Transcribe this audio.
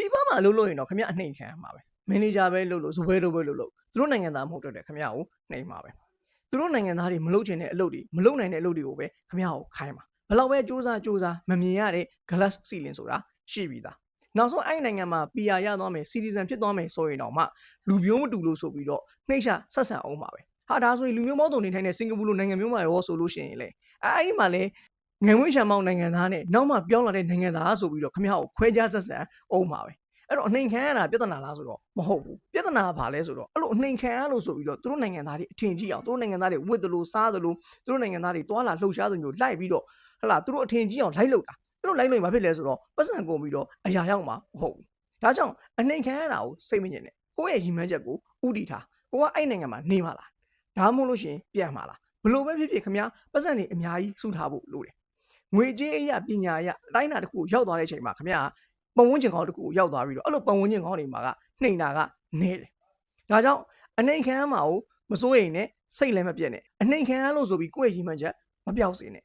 ပြည်ပမှာအလုပ်လုပ်ရင်တော့ခင်ဗျအနှိမ်ခံရမှာပဲမန်နေဂျာပဲလုပ်လို့စပွဲလုပ်ပဲလုပ်လို့သူတို့နိုင်ငံသားမဟုတ်တဲ့ခင်ဗျကိုနှိမ်မှာပဲသူတို့နိုင်ငံသားတွေမလုပ်ချင်တဲ့အလုပ်တွေမလုပ်နိုင်တဲ့အလုပ်တွေကိုပဲခင်ဗျကိုခိုင်းမှာဘယ်လောက်ပဲစူးစမ်းမမြင်ရတဲ့ glass ceiling ဆိုတာရှိပြီးသားနောက်ဆုံးအဲ့နိုင်ငံမှာ PR ရသွားမယ် citizen ဖြစ်သွားမယ်ဆိုရင်တော့မှလူမျိုးမတူလို့ဆိုပြီးတော့နှိမ့်ချဆက်ဆံအောင်ပါပဲဟာဒါဆိုရင်လူမျိုးပေါင်းစုံနေထိုင်တဲ့စင်ကာပူလိုနိုင်ငံမျိုးမှာရောဆိုလို့ရှိရင်လေအဲ့ဒီမှာလေငွေဝင်းချံမောင်းနိုင်ငံသားနဲ့နောက်မှပြောင်းလာတဲ့နိုင်ငံသားဆိုပြီးတော့ခင်ဗျားကိုခွဲခြားဆက်ဆံအောင်ပါပဲအဲ့တော့အနှိမ်ခံရတာပြဿနာလားဆိုတော့မဟုတ်ဘူးပြဿနာကဘာလဲဆိုတော့အဲ့လိုအနှိမ်ခံရလို့ဆိုပြီးတော့သူတို့နိုင်ငံသားတွေအထင်ကြီးအောင်သူတို့နိုင်ငံသားတွေဝစ်တယ်လို့စားတယ်လို့သူတို့နိုင်ငံသားတွေတွာလာလှုပ်ရှားသလိုမျိုးလိုက်ပြီးတော့ဟလာသူတို့အထင်ကြီးအောင်လိုက်လို့တာအဲ့လိုလိုက်လို့ဘာဖြစ်လဲဆိုတော့ပတ်စံကုန်ပြီးတော့အရာရောက်မှာမဟုတ်ဘူးဒါကြောင့်အနှိမ်ခံရတာကိုစိတ်မညစ်နဲ့ကိုယ့်ရဲ့ရည်မှန်းချက်ကိုဥတည်ထားကိုကအဲ့နိုင်ငံမှာနေမှာလားဒါမှမဟုတ်လို့ရှိရင်ပြန်မှာလားဘလို့ပဲဖြစ်ဖြစ်ခင်ဗျာပတ်စံတွေအများကြီးစုထားဖို့လိုတယ်ငွေကြေးအရာပညာအရာအတိုင်းအတာတစ်ခုရောက်သွားတဲ့အချိန်မှာခင်ဗျာပတ်ဝန်းကျင်ကောင်းတစ်ခုကိုရောက်သွားပြီးတော့အဲ့လိုပတ်ဝန်းကျင်ကောင်းတွေမှာကနှိမ်တာကနေတယ်ဒါကြောင့်အနှိမ်ခံရမှာကိုမစိုးရိမ်နဲ့စိတ်လည်းမပြည့်နဲ့အနှိမ်ခံရလို့ဆိုပြီးကိုယ့်ရဲ့ရည်မှန်းချက်မပြောက်စေနဲ့